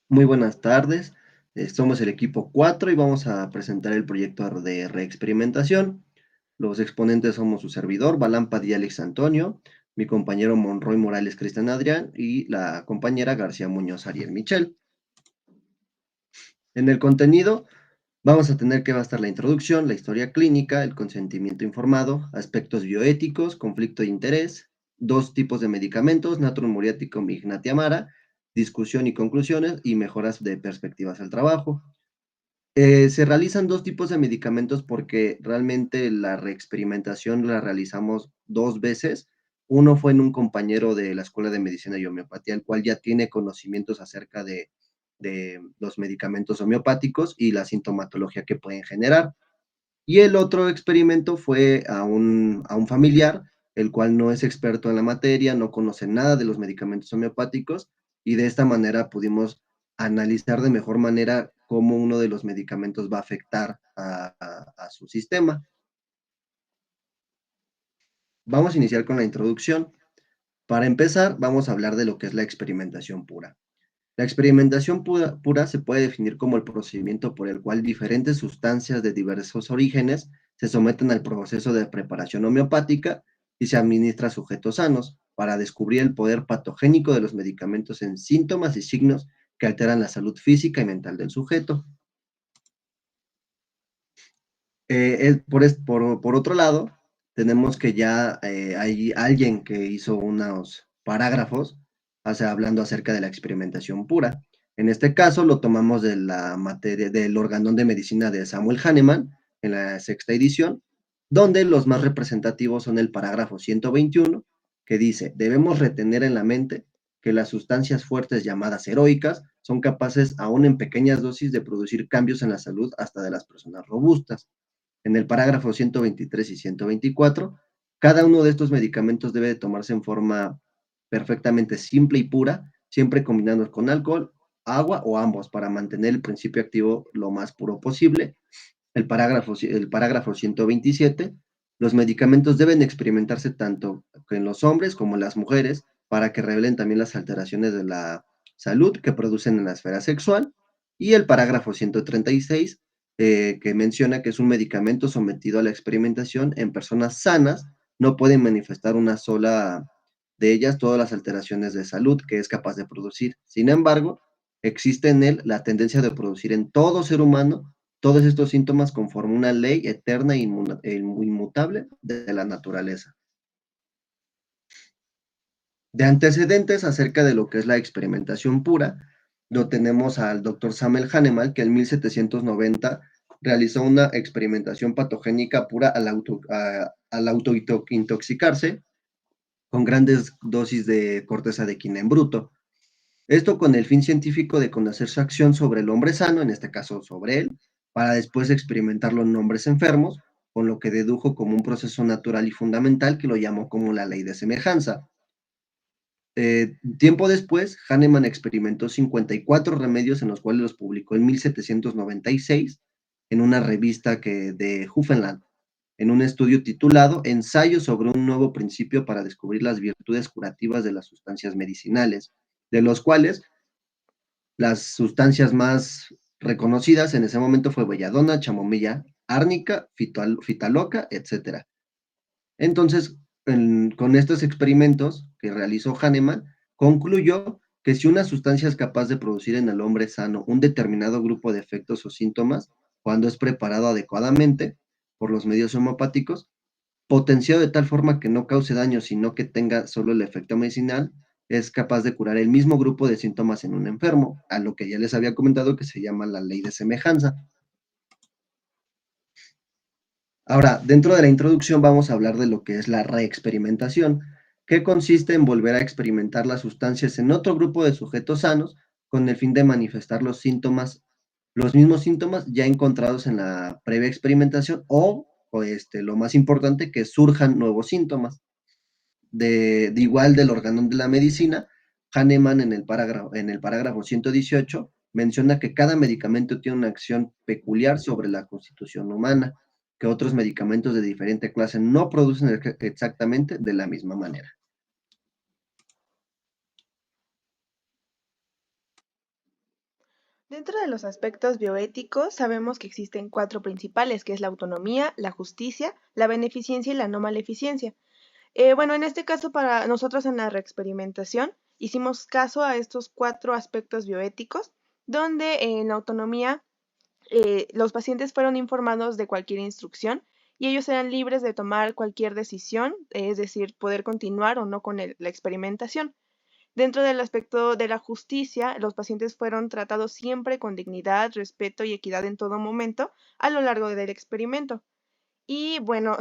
Muy buenas tardes. Somos el equipo 4 y vamos a presentar el proyecto de reexperimentación. Los exponentes somos su servidor, Balán Padilla Alex Antonio, mi compañero Monroy Morales Cristian Adrián y la compañera García Muñoz Ariel Michel. En el contenido vamos a tener que va a estar la introducción, la historia clínica, el consentimiento informado, aspectos bioéticos, conflicto de interés, dos tipos de medicamentos, natrum muriaticum ignatiamara, discusión y conclusiones y mejoras de perspectivas al trabajo. Se realizan dos tipos de medicamentos porque realmente la reexperimentación la realizamos dos veces. Uno fue en un compañero de la Escuela de Medicina y Homeopatía, el cual ya tiene conocimientos acerca de los medicamentos homeopáticos y la sintomatología que pueden generar. Y el otro experimento fue a un familiar, el cual no es experto en la materia, no conoce nada de los medicamentos homeopáticos, y de esta manera pudimos analizar de mejor manera cómo uno de los medicamentos va a afectar a su sistema. Vamos a iniciar con la introducción. Para empezar, vamos a hablar de lo que es la experimentación pura. La experimentación pura se puede definir como el procedimiento por el cual diferentes sustancias de diversos orígenes se someten al proceso de preparación homeopática y se administra a sujetos sanos para descubrir el poder patogénico de los medicamentos en síntomas y signos que alteran la salud física y mental del sujeto. Por otro lado, tenemos que ya hay alguien que hizo unos parágrafos, o sea, hablando acerca de la experimentación pura. En este caso lo tomamos de la materia del Organón de Medicina de Samuel Hahnemann, en la sexta edición, donde los más representativos son el parágrafo 121, que dice, debemos retener en la mente que las sustancias fuertes llamadas heroicas son capaces, aún en pequeñas dosis, de producir cambios en la salud hasta de las personas robustas. En el parágrafo 123 y 124, cada uno de estos medicamentos debe de tomarse en forma perfectamente simple y pura, siempre combinando con alcohol, agua o ambos para mantener el principio activo lo más puro posible. El parágrafo 127, los medicamentos deben experimentarse tanto en los hombres como en las mujeres para que revelen también las alteraciones de la salud que producen en la esfera sexual. Y el parágrafo 136, que menciona que es un medicamento sometido a la experimentación en personas sanas, no pueden manifestar una sola de ellas todas las alteraciones de salud que es capaz de producir. Sin embargo, existe en él la tendencia de producir en todo ser humano todos estos síntomas conforme una ley eterna e inmutable de la naturaleza. De antecedentes acerca de lo que es la experimentación pura, lo tenemos al doctor Samuel Hahnemann, que en 1790 realizó una experimentación patogénica pura al autointoxicarse con grandes dosis de corteza de quina en bruto. Esto con el fin científico de conocer su acción sobre el hombre sano, en este caso sobre él, para después experimentarlo en hombres enfermos, con lo que dedujo como un proceso natural y fundamental que lo llamó como la ley de semejanza. Tiempo después, Hahnemann experimentó 54 remedios en los cuales los publicó en 1796 en una revista de Huffenland, en un estudio titulado Ensayo sobre un nuevo principio para descubrir las virtudes curativas de las sustancias medicinales, de los cuales las sustancias más reconocidas en ese momento fue belladona, chamomilla, árnica, fitaloca, etcétera. Entonces, con estos experimentos que realizó Hahnemann, concluyó que si una sustancia es capaz de producir en el hombre sano un determinado grupo de efectos o síntomas, cuando es preparado adecuadamente por los medios homeopáticos, potenciado de tal forma que no cause daño, sino que tenga solo el efecto medicinal, es capaz de curar el mismo grupo de síntomas en un enfermo, a lo que ya les había comentado que se llama la ley de semejanza. Ahora, dentro de la introducción vamos a hablar de lo que es la reexperimentación, que consiste en volver a experimentar las sustancias en otro grupo de sujetos sanos con el fin de manifestar los mismos síntomas ya encontrados en la previa experimentación o lo más importante, que surjan nuevos síntomas. De igual del organón de la medicina, Hahnemann en el parágrafo 118 menciona que cada medicamento tiene una acción peculiar sobre la constitución humana, que otros medicamentos de diferente clase no producen exactamente de la misma manera. Dentro de los aspectos bioéticos, sabemos que existen cuatro principales, que es la autonomía, la justicia, la beneficencia y la no maleficencia. Bueno, en este caso, para nosotros en la reexperimentación, hicimos caso a estos cuatro aspectos bioéticos, donde en la autonomía los pacientes fueron informados de cualquier instrucción y ellos eran libres de tomar cualquier decisión, es decir, poder continuar o no con la experimentación. Dentro del aspecto de la justicia, los pacientes fueron tratados siempre con dignidad, respeto y equidad en todo momento a lo largo del experimento. Y bueno,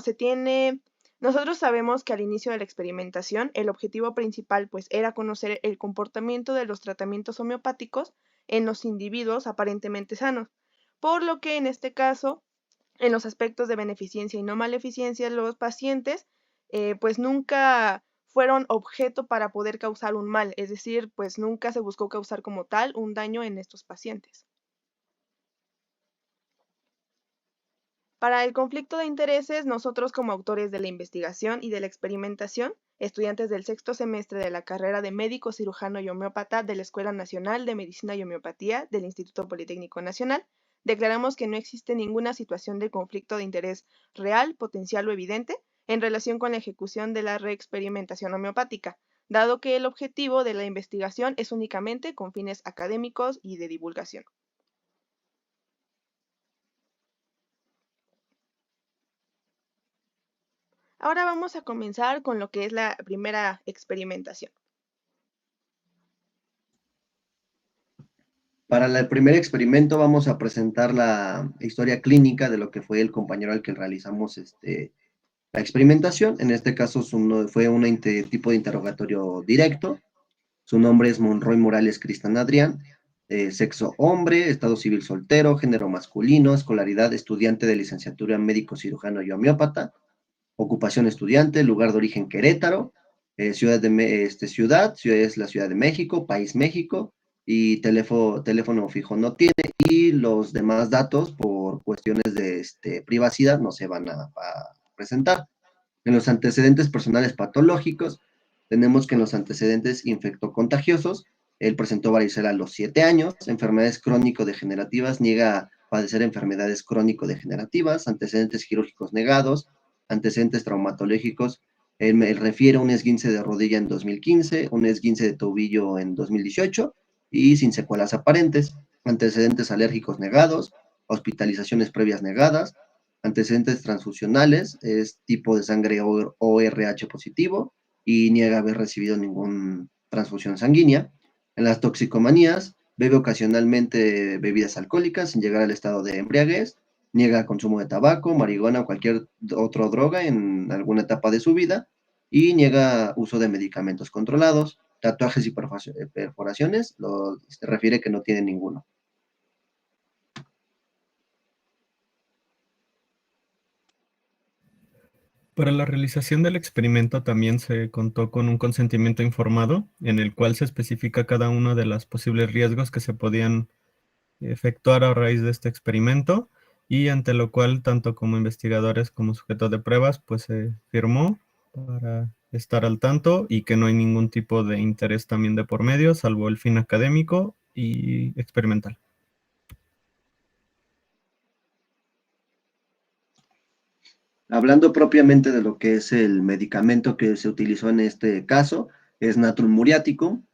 nosotros sabemos que al inicio de la experimentación, el objetivo principal pues era conocer el comportamiento de los tratamientos homeopáticos en los individuos aparentemente sanos, por lo que en este caso, en los aspectos de beneficencia y no maleficencia, los pacientes pues nunca fueron objeto para poder causar un mal, es decir, pues nunca se buscó causar como tal un daño en estos pacientes. Para el conflicto de intereses, nosotros como autores de la investigación y de la experimentación, estudiantes del sexto semestre de la carrera de médico cirujano y homeópata de la Escuela Nacional de Medicina y Homeopatía del Instituto Politécnico Nacional, declaramos que no existe ninguna situación de conflicto de interés real, potencial o evidente en relación con la ejecución de la reexperimentación homeopática, dado que el objetivo de la investigación es únicamente con fines académicos y de divulgación. Ahora vamos a comenzar con lo que es la primera experimentación. Para el primer experimento vamos a presentar la historia clínica de lo que fue el compañero al que realizamos la experimentación. En este caso fue un tipo de interrogatorio directo. Su nombre es Monroy Morales Cristian Adrián. Sexo hombre, estado civil soltero, género masculino, escolaridad estudiante de licenciatura en médico cirujano y homeópata, ocupación estudiante, lugar de origen Querétaro, ciudad es la Ciudad de México, país México, y teléfono fijo no tiene, y los demás datos por cuestiones de privacidad no se van a presentar. En los antecedentes personales patológicos, tenemos que en los antecedentes infectocontagiosos, él presentó varicela a los 7 años, enfermedades crónico-degenerativas, niega padecer enfermedades crónico-degenerativas, antecedentes quirúrgicos negados, antecedentes traumatológicos, él refiere un esguince de rodilla en 2015, un esguince de tobillo en 2018 y sin secuelas aparentes, antecedentes alérgicos negados, hospitalizaciones previas negadas, antecedentes transfusionales, es tipo de sangre ORH positivo y niega haber recibido ninguna transfusión sanguínea. En las toxicomanías, bebe ocasionalmente bebidas alcohólicas sin llegar al estado de embriaguez, niega consumo de tabaco, marihuana o cualquier otra droga en alguna etapa de su vida y niega uso de medicamentos controlados, tatuajes y perforaciones, refiere que no tiene ninguno. Para la realización del experimento también se contó con un consentimiento informado, en el cual se especifica cada uno de los posibles riesgos que se podían efectuar a raíz de este experimento, y ante lo cual tanto como investigadores como sujetos de pruebas pues se firmó para estar al tanto y que no hay ningún tipo de interés también de por medio, salvo el fin académico y experimental. Hablando propiamente de lo que es el medicamento que se utilizó en este caso, es Natrum muriaticum.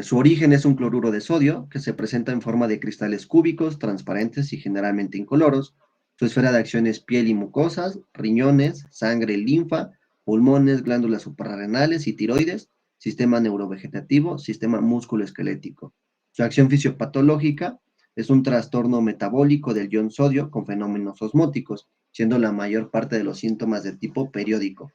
Su origen es un cloruro de sodio que se presenta en forma de cristales cúbicos, transparentes y generalmente incoloros. Su esfera de acción es piel y mucosas, riñones, sangre, linfa, pulmones, glándulas suprarrenales y tiroides, sistema neurovegetativo, sistema músculo-esquelético. Su acción fisiopatológica es un trastorno metabólico del ion sodio con fenómenos osmóticos, siendo la mayor parte de los síntomas de tipo periódico.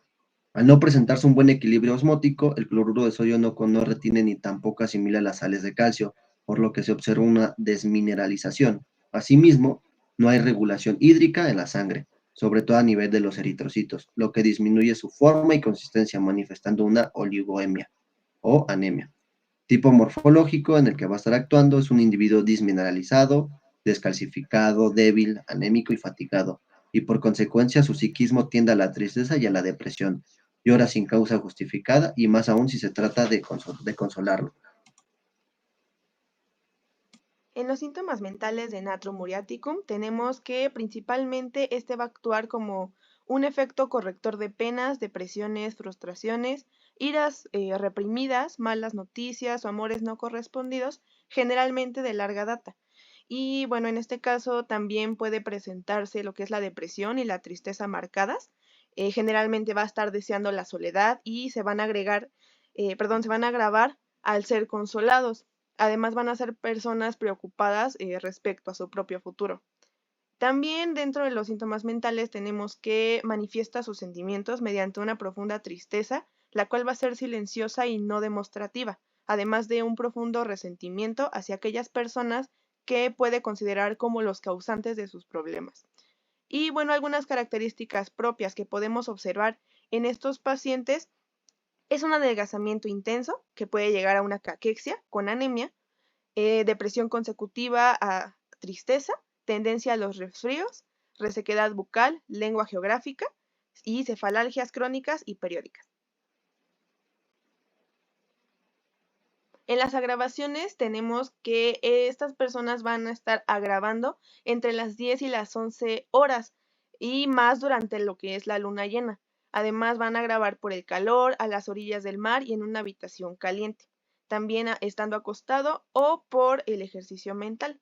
Al no presentarse un buen equilibrio osmótico, el cloruro de sodio no retiene ni tampoco asimila las sales de calcio, por lo que se observa una desmineralización. Asimismo, no hay regulación hídrica en la sangre, sobre todo a nivel de los eritrocitos, lo que disminuye su forma y consistencia, manifestando una oligoemia o anemia. Tipo morfológico en el que va a estar actuando es un individuo dismineralizado, descalcificado, débil, anémico y fatigado, y por consecuencia su psiquismo tiende a la tristeza y a la depresión, llora sin causa justificada y más aún si se trata de consolarlo. En los síntomas mentales de Natrum muriaticum tenemos que principalmente este va a actuar como un efecto corrector de penas, depresiones, frustraciones, iras reprimidas, malas noticias o amores no correspondidos, generalmente de larga data. Y bueno, en este caso también puede presentarse lo que es la depresión y la tristeza marcadas. Generalmente va a estar deseando la soledad y se van a se van a agravar al ser consolados. Además van a ser personas preocupadas respecto a su propio futuro. También dentro de los síntomas mentales tenemos que manifiesta sus sentimientos mediante una profunda tristeza, la cual va a ser silenciosa y no demostrativa, además de un profundo resentimiento hacia aquellas personas que puede considerar como los causantes de sus problemas. Y bueno, algunas características propias que podemos observar en estos pacientes es un adelgazamiento intenso, que puede llegar a una caquexia con anemia, depresión consecutiva a tristeza, tendencia a los resfríos, resequedad bucal, lengua geográfica y cefalalgias crónicas y periódicas. En las agravaciones tenemos que estas personas van a estar agravando entre las 10 y las 11 horas y más durante lo que es la luna llena. Además van a agravar por el calor, a las orillas del mar y en una habitación caliente. También estando acostado o por el ejercicio mental.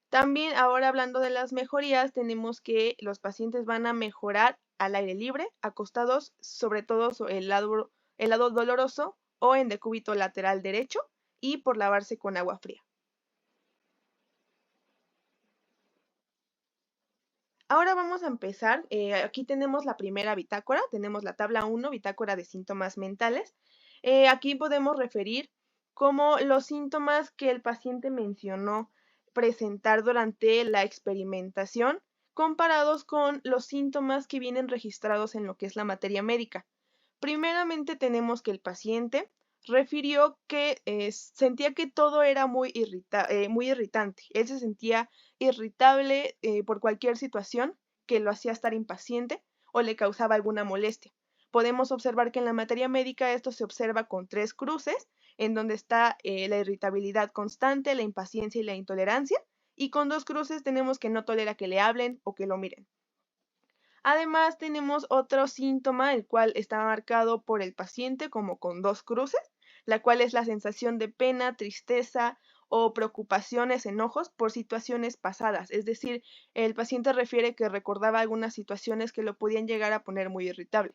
También ahora hablando de las mejorías, tenemos que los pacientes van a mejorar al aire libre, acostados, sobre todo sobre el lado doloroso o en decúbito lateral derecho y por lavarse con agua fría. Ahora vamos a empezar. Aquí tenemos la primera bitácora, tenemos la tabla 1, bitácora de síntomas mentales. Aquí podemos referir como los síntomas que el paciente mencionó presentar durante la experimentación comparados con los síntomas que vienen registrados en lo que es la materia médica. Primeramente tenemos que el paciente refirió que sentía que todo era muy irritante. Él se sentía irritable por cualquier situación que lo hacía estar impaciente o le causaba alguna molestia. Podemos observar que en la materia médica esto se observa con 3 cruces, en donde está la irritabilidad constante, la impaciencia y la intolerancia, y con 2 cruces tenemos que no tolera que le hablen o que lo miren. Además tenemos otro síntoma, el cual está marcado por el paciente como con 2 cruces, la cual es la sensación de pena, tristeza o preocupaciones, enojos por situaciones pasadas. Es decir, el paciente refiere que recordaba algunas situaciones que lo podían llegar a poner muy irritable.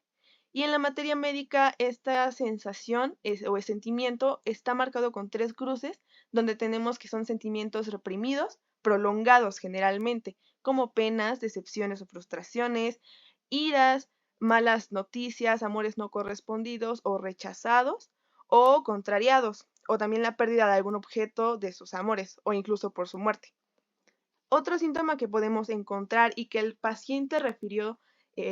Y en la materia médica, esta sensación o el sentimiento está marcado con 3 cruces, donde tenemos que son sentimientos reprimidos, prolongados generalmente, como penas, decepciones o frustraciones, iras, malas noticias, amores no correspondidos o rechazados o contrariados, o también la pérdida de algún objeto de sus amores o incluso por su muerte. Otro síntoma que podemos encontrar y que el paciente refirió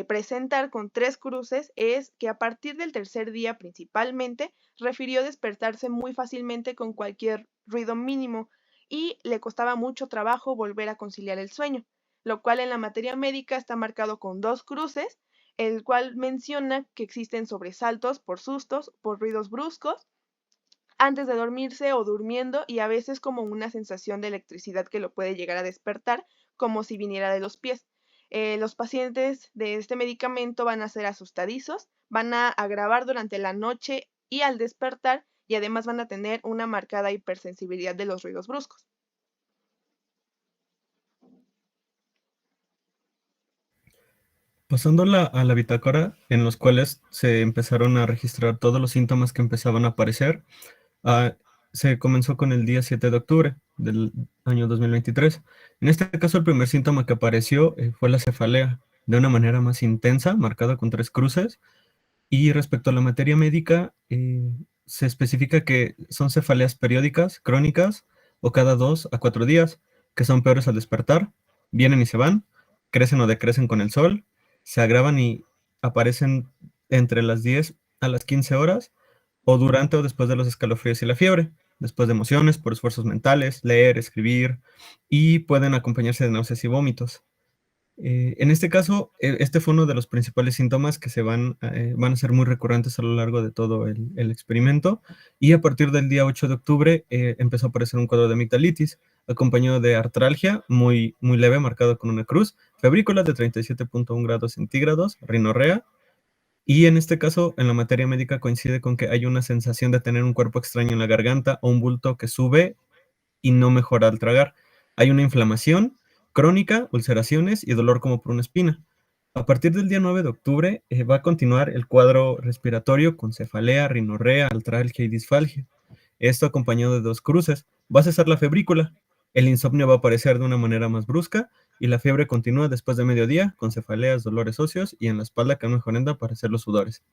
presentar con 3 cruces es que a partir del tercer día principalmente refirió despertarse muy fácilmente con cualquier ruido mínimo y le costaba mucho trabajo volver a conciliar el sueño, lo cual en la materia médica está marcado con 2 cruces, el cual menciona que existen sobresaltos por sustos, por ruidos bruscos, antes de dormirse o durmiendo y a veces como una sensación de electricidad que lo puede llegar a despertar, como si viniera de los pies. Los pacientes de este medicamento van a ser asustadizos, van a agravar durante la noche y al despertar y además van a tener una marcada hipersensibilidad de los ruidos bruscos. Pasando a la bitácora, en los cuales se empezaron a registrar todos los síntomas que empezaban a aparecer, se comenzó con el día 7 de octubre del año 2023. En este caso, el primer síntoma que apareció fue la cefalea, de una manera más intensa, marcada con 3 cruces. Y respecto a la materia médica, se especifica que son cefaleas periódicas, crónicas, o cada 2 a 4 días, que son peores al despertar, vienen y se van, crecen o decrecen con el sol, se agravan y aparecen entre las 10 a las 15 horas, o durante o después de los escalofríos y la fiebre, después de emociones, por esfuerzos mentales, leer, escribir, y pueden acompañarse de náuseas y vómitos. En este caso, este fue uno de los principales síntomas que van a ser muy recurrentes a lo largo de todo el experimento, y a partir del día 8 de octubre empezó a aparecer un cuadro de amigdalitis, acompañado de artralgia muy, muy leve, marcado con una cruz, febrícula de 37.1 grados centígrados, rinorrea, y en este caso, en la materia médica coincide con que hay una sensación de tener un cuerpo extraño en la garganta o un bulto que sube y no mejora al tragar. Hay una inflamación crónica, ulceraciones y dolor como por una espina. A partir del día 9 de octubre va a continuar el cuadro respiratorio con cefalea, rinorrea, artralgia y disfalgia. Esto acompañado de dos cruces. Va a cesar la febrícula. El insomnio va a aparecer de una manera más brusca y la fiebre continúa después de mediodía con cefaleas, dolores óseos y en la espalda que mejorando aparecer los sudores.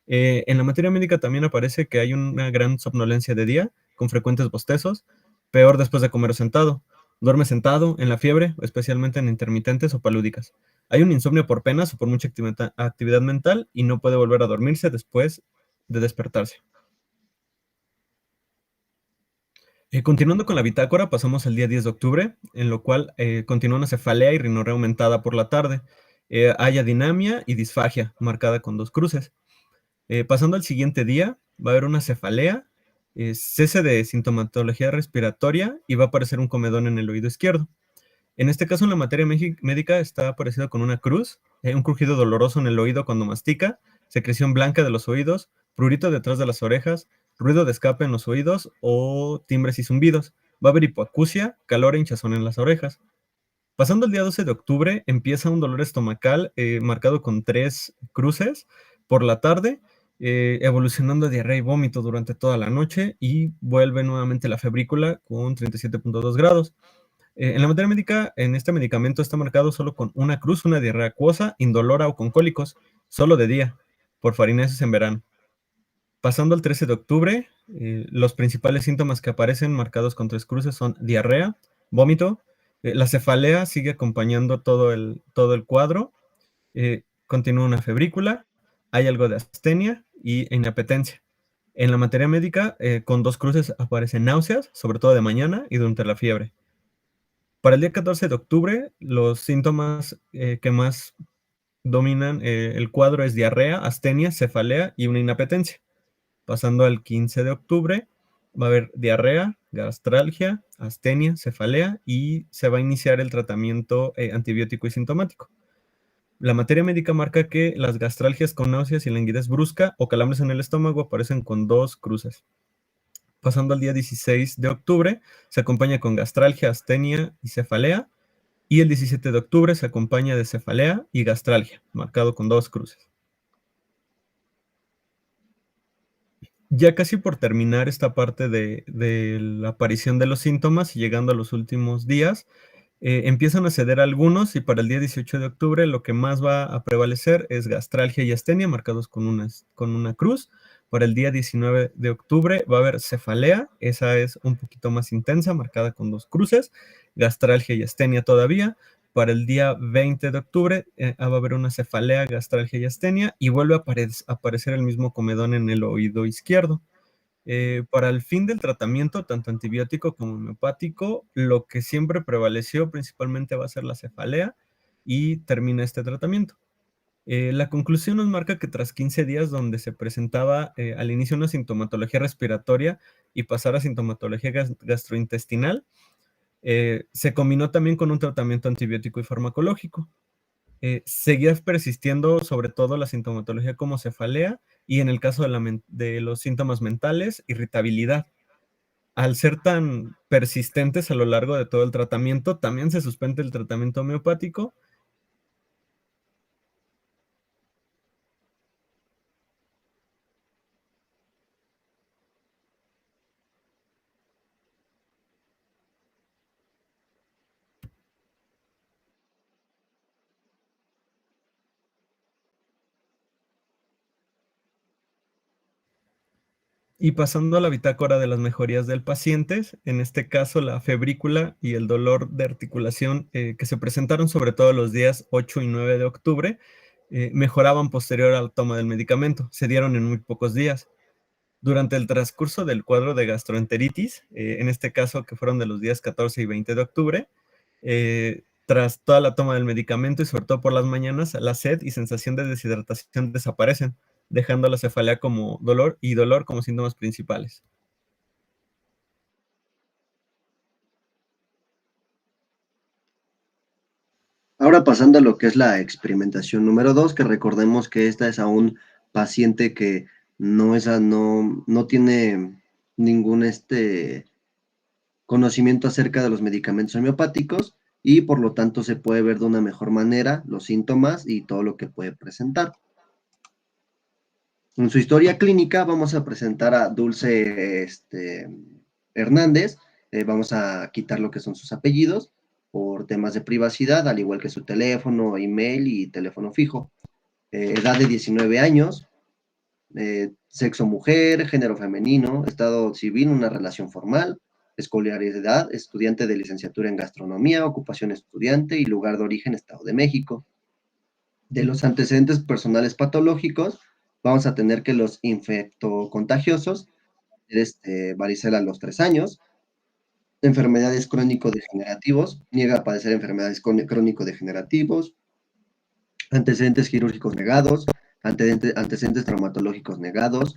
En la materia médica también aparece que hay una gran somnolencia de día, con frecuentes bostezos, peor después de comer sentado. Duerme sentado, en la fiebre, especialmente en intermitentes o palúdicas. Hay un insomnio por penas o por mucha actividad mental y no puede volver a dormirse después de despertarse. Continuando con la bitácora, pasamos al día 10 de octubre, en lo cual continúa una cefalea y rinorrea aumentada por la tarde. Hay adinamia y disfagia, marcada con dos cruces. Pasando al siguiente día, va a haber una cefalea, cese de sintomatología respiratoria y va a aparecer un comedón en el oído izquierdo. En este caso, en la materia médica está aparecido con una cruz, un crujido doloroso en el oído cuando mastica, secreción blanca de los oídos, prurito detrás de las orejas, ruido de escape en los oídos o timbres y zumbidos. Va a haber hipoacusia, calor e hinchazón en las orejas. Pasando el día 12 de octubre, empieza un dolor estomacal marcado con tres cruces por la tarde, evolucionando a diarrea y vómito durante toda la noche y vuelve nuevamente la febrícula con 37.2 grados. En la materia médica, en este medicamento está marcado solo con una cruz, una diarrea acuosa, indolora o con cólicos, solo de día, por farinesis en verano. Pasando al 13 de octubre, los principales síntomas que aparecen marcados con tres cruces son diarrea, vómito, la cefalea sigue acompañando todo el cuadro, continúa una febrícula, hay algo de astenia y inapetencia. En la materia médica, con dos cruces aparecen náuseas, sobre todo de mañana y durante la fiebre. Para el día 14 de octubre, los síntomas que más dominan el cuadro es diarrea, astenia, cefalea y una inapetencia. Pasando al 15 de octubre, va a haber diarrea, gastralgia, astenia, cefalea y se va a iniciar el tratamiento antibiótico y sintomático. La materia médica marca que las gastralgias con náuseas y languidez brusca o calambres en el estómago aparecen con dos cruces. Pasando al día 16 de octubre, se acompaña con gastralgia, astenia y cefalea. Y el 17 de octubre se acompaña de cefalea y gastralgia, marcado con dos cruces. Ya casi por terminar esta parte de la aparición de los síntomas y llegando a los últimos días, empiezan a ceder algunos y para el día 18 de octubre lo que más va a prevalecer es gastralgia y astenia, marcados con una cruz. Para el día 19 de octubre va a haber cefalea, esa es un poquito más intensa, marcada con dos cruces, gastralgia y astenia todavía. Para el día 20 de octubre va a haber una cefalea, gastralgia y astenia y vuelve a aparecer el mismo comedón en el oído izquierdo. Para el fin del tratamiento, tanto antibiótico como homeopático, lo que siempre prevaleció principalmente va a ser la cefalea y termina este tratamiento. La conclusión nos marca que tras 15 días donde se presentaba al inicio una sintomatología respiratoria y pasar a sintomatología gastrointestinal, se combinó también con un tratamiento antibiótico y farmacológico. Seguía persistiendo sobre todo la sintomatología como cefalea y en el caso de los síntomas mentales, irritabilidad. Al ser tan persistentes a lo largo de todo el tratamiento, también se suspende el tratamiento homeopático. Y pasando a la bitácora de las mejorías del paciente, en este caso la febrícula y el dolor de articulación que se presentaron sobre todo los días 8 y 9 de octubre, mejoraban posterior a la toma del medicamento, se dieron en muy pocos días. Durante el transcurso del cuadro de gastroenteritis, en este caso que fueron de los días 14 y 20 de octubre, tras toda la toma del medicamento y sobre todo por las mañanas, la sed y sensación de deshidratación desaparecen, dejando la cefalea como dolor y dolor como síntomas principales. Ahora pasando a lo que es la experimentación número 2, que recordemos que esta es a un paciente que no tiene ningún conocimiento acerca de los medicamentos homeopáticos y por lo tanto se puede ver de una mejor manera los síntomas y todo lo que puede presentar. En su historia clínica vamos a presentar a Dulce Hernández. Vamos a quitar lo que son sus apellidos por temas de privacidad, al igual que su teléfono, email y teléfono fijo. Edad de 19 años, sexo mujer, género femenino, estado civil, una relación formal, escolaridad, estudiante de licenciatura en gastronomía, ocupación estudiante y lugar de origen Estado de México. De los antecedentes personales patológicos, vamos a tener que los infectocontagiosos, varicela a los 3 años, enfermedades crónico-degenerativos, niega a padecer enfermedades crónico-degenerativos, antecedentes quirúrgicos negados, antecedentes traumatológicos negados,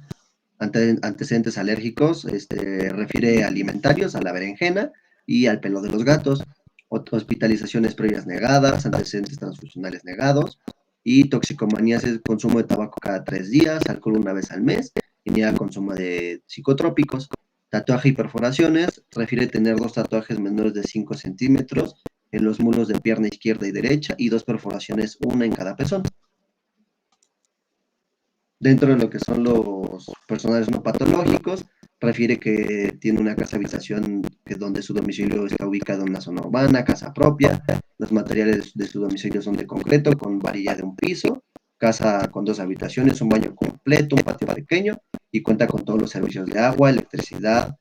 antecedentes alérgicos, refiere alimentarios, a la berenjena y al pelo de los gatos, hospitalizaciones previas negadas, antecedentes transfusionales negados, y toxicomanías es consumo de tabaco cada 3 días, alcohol una vez al mes, y niega consumo de psicotrópicos. Tatuaje y perforaciones, refiere tener 2 tatuajes menores de 5 centímetros en los muslos de pierna izquierda y derecha y 2 perforaciones, una en cada pezón. Dentro de lo que son los personajes no patológicos, refiere que tiene una casa habitación donde su domicilio está ubicado en una zona urbana, casa propia, los materiales de su domicilio son de concreto con varilla de un piso, casa con 2 habitaciones, un baño completo, un patio pequeño y cuenta con todos los servicios de agua, electricidad,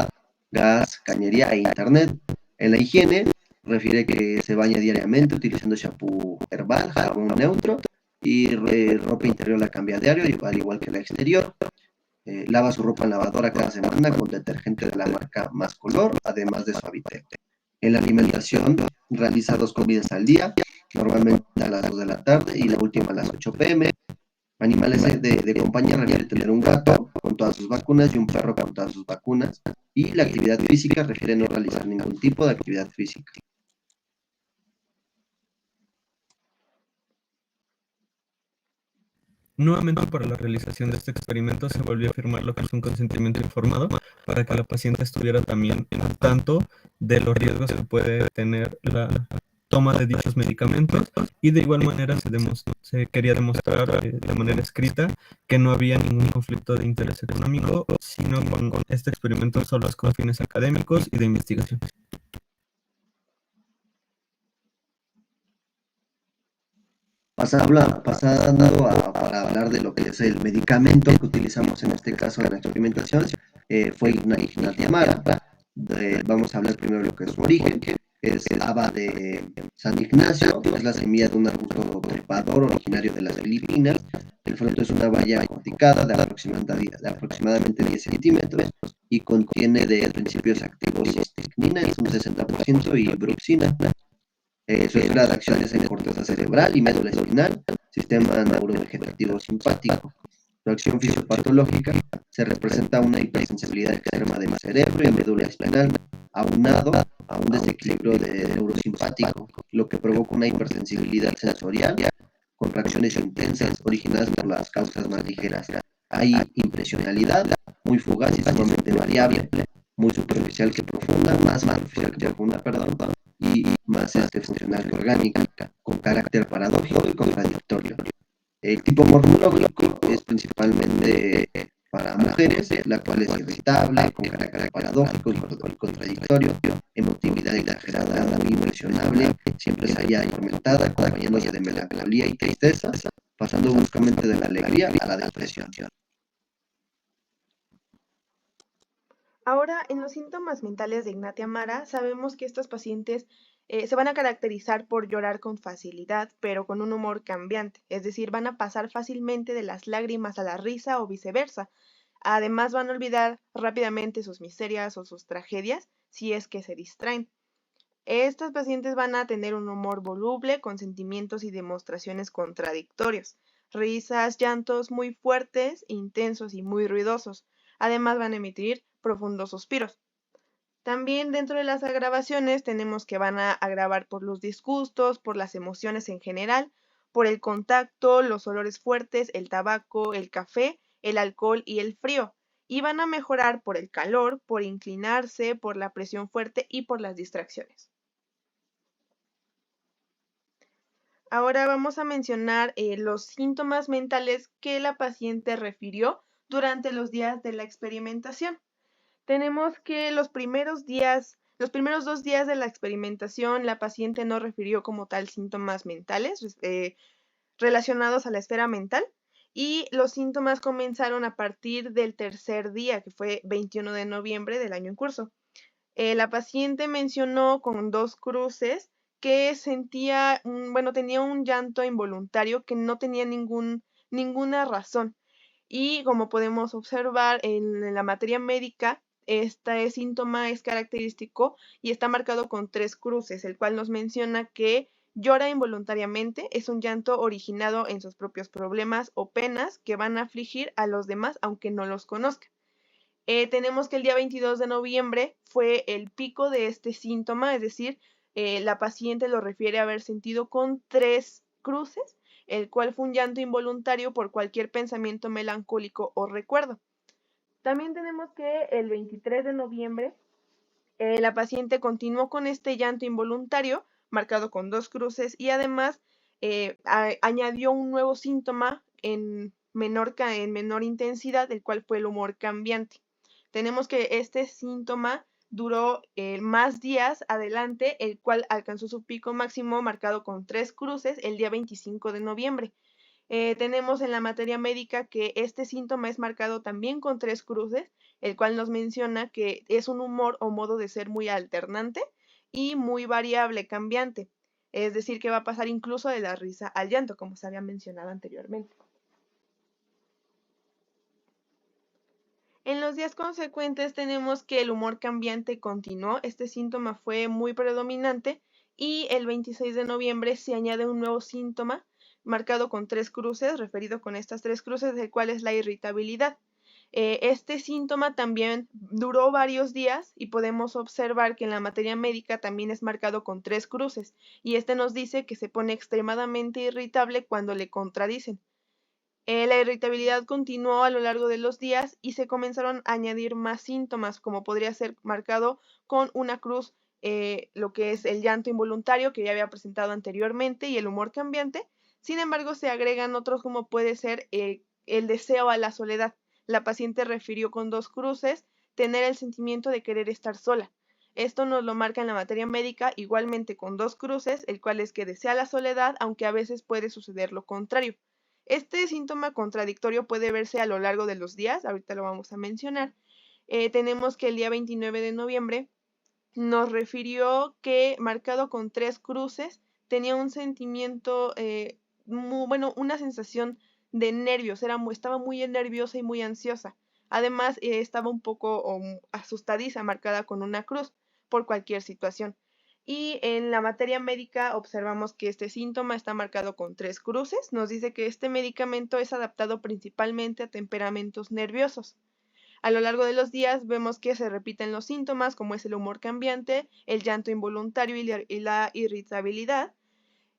gas, cañería e internet. En la higiene, refiere que se baña diariamente utilizando shampoo herbal, jabón neutro y ropa interior la cambia a diario, al igual que la exterior. Lava su ropa en lavadora cada semana con detergente de la marca Más Color, además de Suavitel. En la alimentación, realiza 2 comidas al día, normalmente a las 2 de la tarde y la última a las 8 pm. Animales de compañía, refiere tener un gato con todas sus vacunas y un perro con todas sus vacunas. Y la actividad física refiere no realizar ningún tipo de actividad física. Nuevamente, para la realización de este experimento se volvió a afirmar lo que es un consentimiento informado para que la paciente estuviera también al tanto de los riesgos que puede tener la toma de dichos medicamentos, y de igual manera se quería demostrar de manera escrita que no había ningún conflicto de interés económico, sino con este experimento solo es con fines académicos y de investigación. Pasando para hablar de lo que es el medicamento que utilizamos en este caso de la experimentación, fue Ignatia Mara. Vamos a hablar primero de lo que es su origen, que es el haba de San Ignacio, es la semilla de un arbusto trepador originario de las Filipinas. El fruto es una baya corticada de aproximadamente 10 centímetros y contiene de principios activos strychnina, es un 60%, y bruxina. Su esfera de acción es en corteza cerebral y médula espinal, sistema neurovegetativo simpático. Su acción fisiopatológica se representa una hipersensibilidad extrema del cerebro y médula espinal, aunado a un desequilibrio de neurosimpático, lo que provoca una hipersensibilidad sensorial con reacciones intensas originadas por las causas más ligeras. Hay impresionalidad muy fugaz y sumamente variable, muy superficial que profunda, más superficial que profunda, perdón, y más funcional que orgánica, con carácter paradójico y contradictorio. El tipo morfológico es principalmente para mujeres, la cual es irritable, con carácter paradójico y contradictorio, emotividad exagerada, muy impresionable, siempre se halla atormentada, acompañándose de melancolía y tristeza, pasando bruscamente de la alegría a la depresión. Ahora, en los síntomas mentales de Ignatia Mara, sabemos que estos pacientes se van a caracterizar por llorar con facilidad, pero con un humor cambiante, es decir, van a pasar fácilmente de las lágrimas a la risa o viceversa. Además, van a olvidar rápidamente sus miserias o sus tragedias si es que se distraen. Estos pacientes van a tener un humor voluble con sentimientos y demostraciones contradictorios, risas, llantos muy fuertes, intensos y muy ruidosos. Además van a emitir profundos suspiros. También dentro de las agravaciones tenemos que van a agravar por los disgustos, por las emociones en general, por el contacto, los olores fuertes, el tabaco, el café, el alcohol y el frío. Y van a mejorar por el calor, por inclinarse, por la presión fuerte y por las distracciones. Ahora vamos a mencionar los síntomas mentales que la paciente refirió durante los días de la experimentación. Tenemos que los primeros 2 días de la experimentación, la paciente no refirió como tal síntomas mentales relacionados a la esfera mental, y los síntomas comenzaron a partir del tercer día, que fue 21 de noviembre del año en curso. La paciente mencionó con 2 cruces que tenía un llanto involuntario que no tenía ninguna razón. Y como podemos observar en la materia médica, este síntoma es característico y está marcado con 3 cruces, el cual nos menciona que llora involuntariamente, es un llanto originado en sus propios problemas o penas que van a afligir a los demás aunque no los conozca. Tenemos que el día 22 de noviembre fue el pico de este síntoma, es decir, la paciente lo refiere a haber sentido con 3 cruces, el cual fue un llanto involuntario por cualquier pensamiento melancólico o recuerdo. También tenemos que el 23 de noviembre la paciente continuó con este llanto involuntario, marcado con 2 cruces, y además añadió un nuevo síntoma en menor intensidad, el cual fue el humor cambiante. Tenemos que este síntoma duró más días adelante, el cual alcanzó su pico máximo marcado con 3 cruces el día 25 de noviembre. Tenemos en la materia médica que este síntoma es marcado también con 3 cruces, el cual nos menciona que es un humor o modo de ser muy alternante y muy variable, cambiante. Es decir, que va a pasar incluso de la risa al llanto, como se había mencionado anteriormente. En los días consecuentes tenemos que el humor cambiante continuó, este síntoma fue muy predominante y el 26 de noviembre se añade un nuevo síntoma marcado con 3 cruces, referido con estas 3 cruces, el cual es la irritabilidad. Este síntoma también duró varios días y podemos observar que en la materia médica también es marcado con 3 cruces y este nos dice que se pone extremadamente irritable cuando le contradicen. La irritabilidad continuó a lo largo de los días y se comenzaron a añadir más síntomas, como podría ser marcado con una cruz, lo que es el llanto involuntario que ya había presentado anteriormente y el humor cambiante. Sin embargo, se agregan otros como puede ser el deseo a la soledad. La paciente refirió con 2 cruces tener el sentimiento de querer estar sola. Esto nos lo marca en la materia médica igualmente con 2 cruces, el cual es que desea la soledad, aunque a veces puede suceder lo contrario. Este síntoma contradictorio puede verse a lo largo de los días, ahorita lo vamos a mencionar. Tenemos que el día 29 de noviembre nos refirió que marcado con 3 cruces tenía un sentimiento, una sensación de nervios, estaba muy nerviosa y muy ansiosa. Además, estaba un poco asustadiza, marcada con una cruz por cualquier situación. Y en la materia médica observamos que este síntoma está marcado con 3 cruces. Nos dice que este medicamento es adaptado principalmente a temperamentos nerviosos. A lo largo de los días vemos que se repiten los síntomas, como es el humor cambiante, el llanto involuntario y la irritabilidad.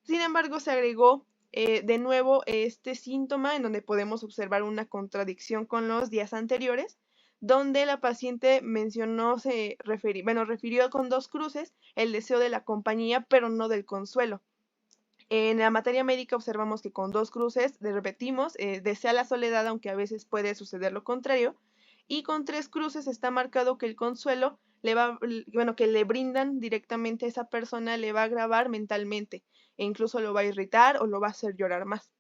Sin embargo, se agregó de nuevo este síntoma en donde podemos observar una contradicción con los días anteriores, donde la paciente refirió con 2 cruces el deseo de la compañía, pero no del consuelo. En la materia médica observamos que con 2 cruces, repetimos, desea la soledad, aunque a veces puede suceder lo contrario, y con 3 cruces está marcado que el consuelo que le brindan directamente a esa persona le va a agravar mentalmente, e incluso lo va a irritar o lo va a hacer llorar más.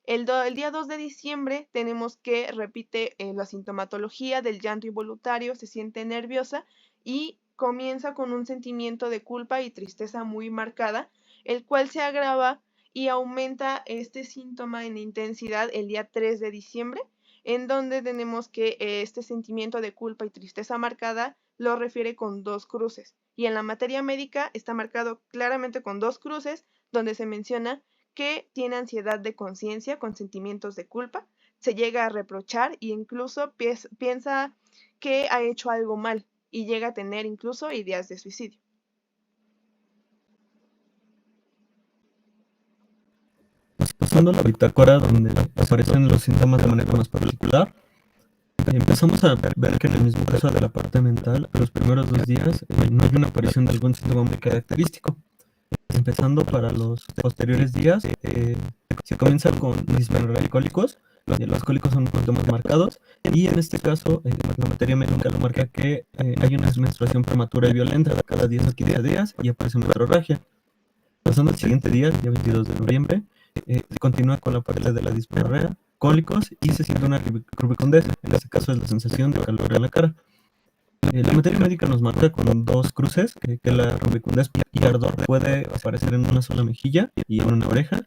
El día 2 de diciembre tenemos que repite la sintomatología del llanto involuntario, se siente nerviosa y comienza con un sentimiento de culpa y tristeza muy marcada, el cual se agrava y aumenta este síntoma en intensidad el día 3 de diciembre, en donde tenemos que este sentimiento de culpa y tristeza marcada lo refiere con 2 cruces. Y en la materia médica está marcado claramente con 2 cruces, donde se menciona que tiene ansiedad de conciencia con sentimientos de culpa, se llega a reprochar e incluso piensa que ha hecho algo mal. y llega a tener incluso ideas de suicidio. Pasando a la bitácora, donde aparecen los síntomas de manera más particular, empezamos a ver que en el mismo caso de la parte mental, los primeros 2 días no hay una aparición de algún síntoma muy característico. Empezando para los posteriores días, se comienza con dismenorrea y cólicos. Los cólicos son un poquito más marcados y en este caso la materia médica lo marca que hay una menstruación prematura y violenta cada 10 o 15 días y aparece metrorragia. Pasando al siguiente día, día 22 de noviembre, continúa con la parte de la dismenorrea, cólicos y se siente una rubicundez. En este caso es la sensación de calor en la cara. La materia médica nos marca con 2 cruces, que la rubicundez y ardor puede aparecer en una sola mejilla y en una oreja,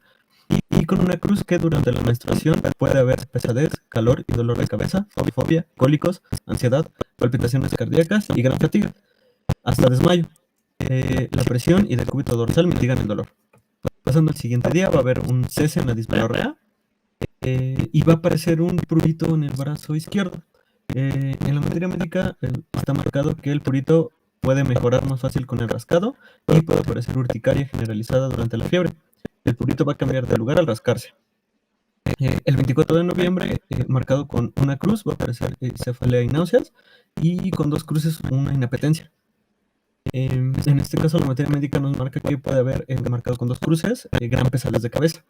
y con una cruz que durante la menstruación puede haber pesadez, calor y dolor de cabeza, fobia, cólicos, ansiedad, palpitaciones cardíacas y gran fatiga, hasta desmayo. La presión y decúbito dorsal mitigan el dolor. Pasando al siguiente día va a haber un cese en la dismenorrea y va a aparecer un prurito en el brazo izquierdo. En la materia médica está marcado que el prurito puede mejorar más fácil con el rascado y puede aparecer urticaria generalizada durante la fiebre. El prurito va a cambiar de lugar al rascarse. El 24 de noviembre, marcado con una cruz, va a aparecer cefalea y náuseas, y con 2 cruces una inapetencia. En este caso, la materia médica nos marca que puede haber, marcado con 2 cruces, gran pesadez de cabeza.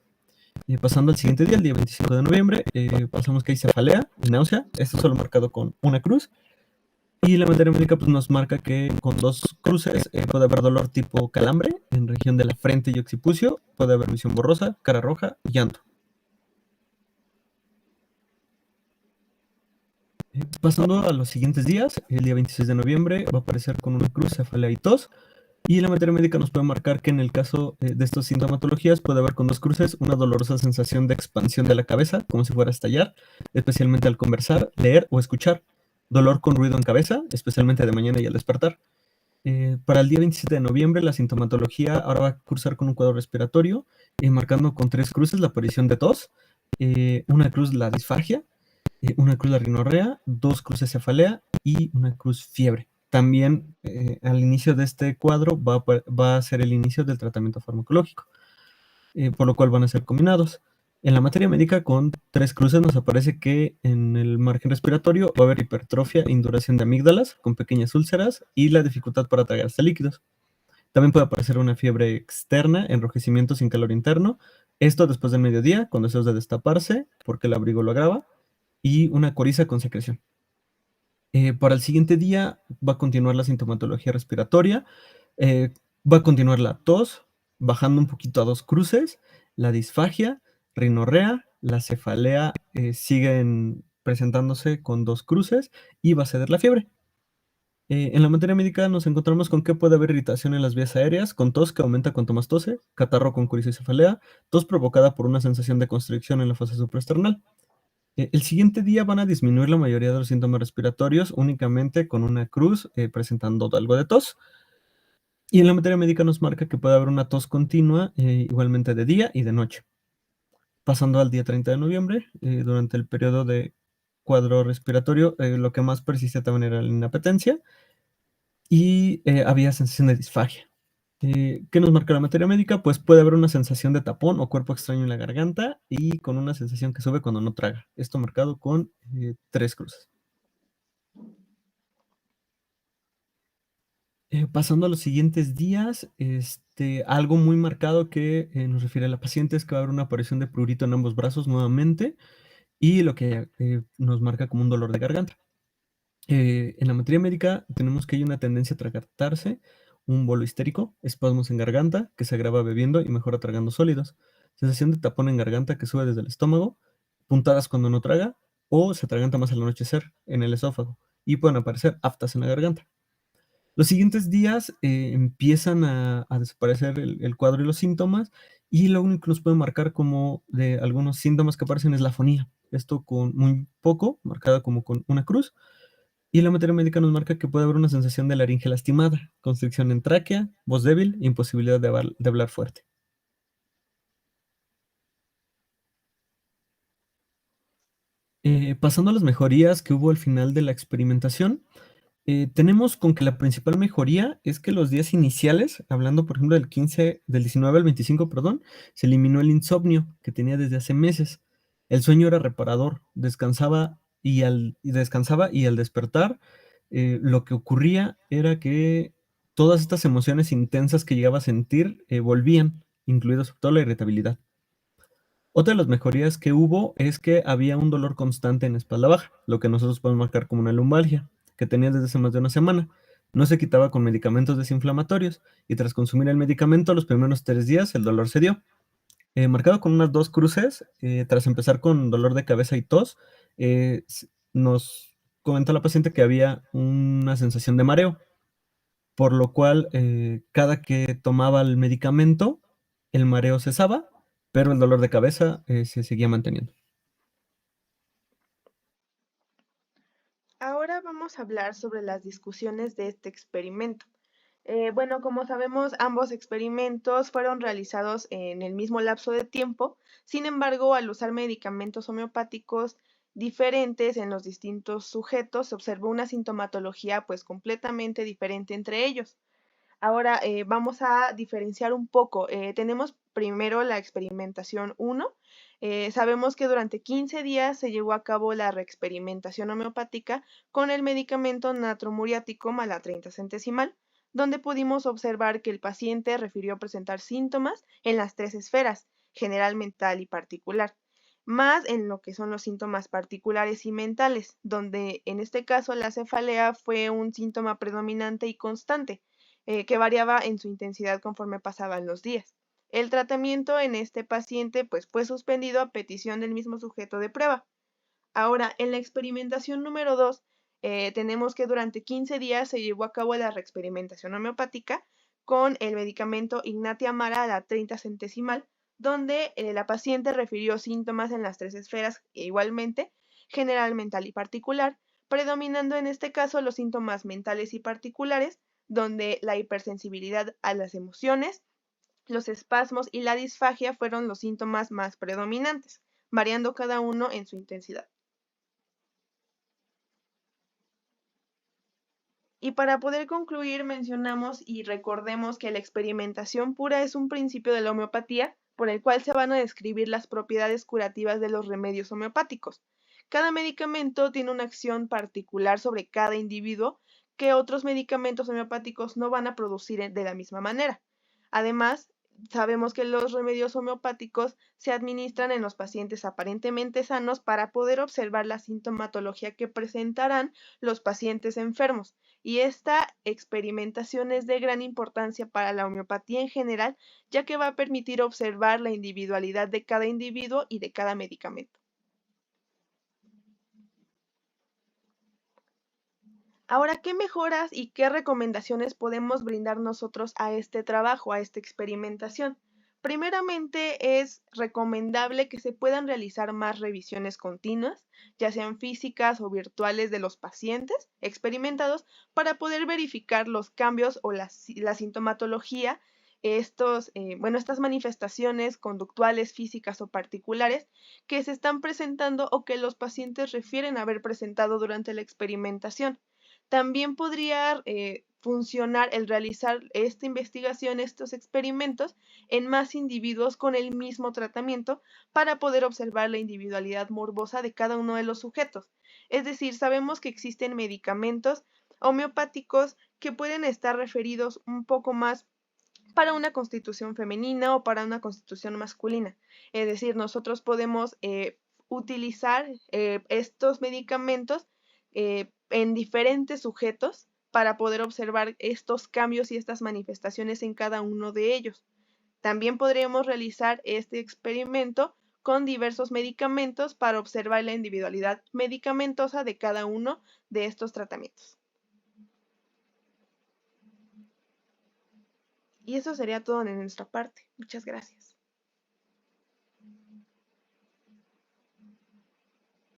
Pasando al siguiente día, el día 25 de noviembre, pasamos que hay cefalea y náusea, esto solo marcado con una cruz. Y la materia médica pues, nos marca que con 2 cruces puede haber dolor tipo calambre en región de la frente y occipucio, puede haber visión borrosa, cara roja y llanto. Pasando a los siguientes días, el día 26 de noviembre va a aparecer con una cruz, cefalea y tos. Y la materia médica nos puede marcar que en el caso de estas sintomatologías puede haber con 2 cruces una dolorosa sensación de expansión de la cabeza, como si fuera a estallar, especialmente al conversar, leer o escuchar. Dolor con ruido en cabeza, especialmente de mañana y al despertar. Para el día 27 de noviembre, la sintomatología ahora va a cursar con un cuadro respiratorio, marcando con 3 cruces la aparición de tos, una cruz la disfagia, una cruz la rinorrea, 2 cruces cefalea y una cruz fiebre. También al inicio de este cuadro va a ser el inicio del tratamiento farmacológico, por lo cual van a ser combinados. En la materia médica, con 3 cruces nos aparece que en el margen respiratorio va a haber hipertrofia e induración de amígdalas con pequeñas úlceras y la dificultad para tragarse líquidos. También puede aparecer una fiebre externa, enrojecimiento sin calor interno, esto después del mediodía, con deseos de destaparse, porque el abrigo lo agrava, y una coriza con secreción. Para el siguiente día va a continuar la sintomatología respiratoria, va a continuar la tos, bajando un poquito a 2 cruces, la disfagia, rinorrea, la cefalea siguen presentándose con 2 cruces y va a ceder la fiebre. En la materia médica nos encontramos con que puede haber irritación en las vías aéreas, con tos que aumenta cuanto más tose, catarro con coriza y cefalea, tos provocada por una sensación de constricción en la fosa supraesternal. El siguiente día van a disminuir la mayoría de los síntomas respiratorios únicamente con una cruz presentando algo de tos. Y en la materia médica nos marca que puede haber una tos continua igualmente de día y de noche. Pasando al día 30 de noviembre, durante el periodo de cuadro respiratorio, lo que más persiste también era la inapetencia y había sensación de disfagia. ¿Qué nos marca la materia médica? Pues puede haber una sensación de tapón o cuerpo extraño en la garganta y con una sensación que sube cuando no traga. Esto marcado con 3 cruces. Pasando a los siguientes días, algo muy marcado que nos refiere a la paciente es que va a haber una aparición de prurito en ambos brazos nuevamente y lo que nos marca como un dolor de garganta. En la materia médica tenemos que hay una tendencia a atragantarse, un bolo histérico, espasmos en garganta que se agrava bebiendo y mejora tragando sólidos, sensación de tapón en garganta que sube desde el estómago, puntadas cuando no traga o se atraganta más al anochecer en el esófago y pueden aparecer aftas en la garganta. Los siguientes días empiezan a desaparecer el cuadro y los síntomas y lo único que nos puede marcar como de algunos síntomas que aparecen es la afonía, esto con muy poco, marcada como con una cruz. Y la materia médica nos marca que puede haber una sensación de laringe lastimada, constricción en tráquea, voz débil e imposibilidad de hablar fuerte. Pasando a las mejorías que hubo al final de la experimentación, Tenemos con que la principal mejoría es que los días iniciales, hablando por ejemplo del 19 al 25, perdón, se eliminó el insomnio que tenía desde hace meses. El sueño era reparador, descansaba y al despertar, lo que ocurría era que todas estas emociones intensas que llegaba a sentir volvían, incluido sobre todo la irritabilidad. Otra de las mejorías que hubo es que había un dolor constante en la espalda baja, lo que nosotros podemos marcar como una lumbalgia, que tenía desde hace más de una semana. No se quitaba con medicamentos desinflamatorios y tras consumir el medicamento los primeros 3 días el dolor se dio. Marcado con unas 2 cruces, tras empezar con dolor de cabeza y tos, nos comentó la paciente que había una sensación de mareo, por lo cual cada que tomaba el medicamento, el mareo cesaba, pero el dolor de cabeza se seguía manteniendo. Ahora vamos a hablar sobre las discusiones de este experimento. Bueno, como sabemos, ambos experimentos fueron realizados en el mismo lapso de tiempo. Sin embargo, al usar medicamentos homeopáticos diferentes en los distintos sujetos, se observó una sintomatología pues completamente diferente entre ellos. Ahora vamos a diferenciar un poco. Tenemos primero la experimentación 1. Sabemos que durante 15 días se llevó a cabo la reexperimentación homeopática con el medicamento natromuriático mala 30 centesimal, donde pudimos observar que el paciente refirió presentar síntomas en las 3 esferas, general, mental y particular, más en lo que son los síntomas particulares y mentales, donde en este caso la cefalea fue un síntoma predominante y constante que variaba en su intensidad conforme pasaban los días. El tratamiento en este paciente pues, fue suspendido a petición del mismo sujeto de prueba. Ahora, en la experimentación número 2, tenemos que durante 15 días se llevó a cabo la reexperimentación homeopática con el medicamento Ignatia Mara a la 30 centesimal, donde la paciente refirió síntomas en las 3 esferas igualmente, general, mental y particular, predominando en este caso los síntomas mentales y particulares, donde la hipersensibilidad a las emociones, los espasmos y la disfagia fueron los síntomas más predominantes, variando cada uno en su intensidad. Y para poder concluir, mencionamos y recordemos que la experimentación pura es un principio de la homeopatía por el cual se van a describir las propiedades curativas de los remedios homeopáticos. Cada medicamento tiene una acción particular sobre cada individuo que otros medicamentos homeopáticos no van a producir de la misma manera. Además, sabemos que los remedios homeopáticos se administran en los pacientes aparentemente sanos para poder observar la sintomatología que presentarán los pacientes enfermos. Y esta experimentación es de gran importancia para la homeopatía en general, ya que va a permitir observar la individualidad de cada individuo y de cada medicamento. Ahora, ¿qué mejoras y qué recomendaciones podemos brindar nosotros a este trabajo, a esta experimentación? Primeramente, es recomendable que se puedan realizar más revisiones continuas, ya sean físicas o virtuales de los pacientes experimentados, para poder verificar los cambios o la sintomatología, estas manifestaciones conductuales, físicas o particulares que se están presentando o que los pacientes refieren haber presentado durante la experimentación. También podría funcionar el realizar esta investigación, estos experimentos, en más individuos con el mismo tratamiento para poder observar la individualidad morbosa de cada uno de los sujetos. Es decir, sabemos que existen medicamentos homeopáticos que pueden estar referidos un poco más para una constitución femenina o para una constitución masculina. Es decir, nosotros podemos utilizar estos medicamentos en diferentes sujetos para poder observar estos cambios y estas manifestaciones en cada uno de ellos. También podríamos realizar este experimento con diversos medicamentos para observar la individualidad medicamentosa de cada uno de estos tratamientos. Y eso sería todo de nuestra parte. Muchas gracias.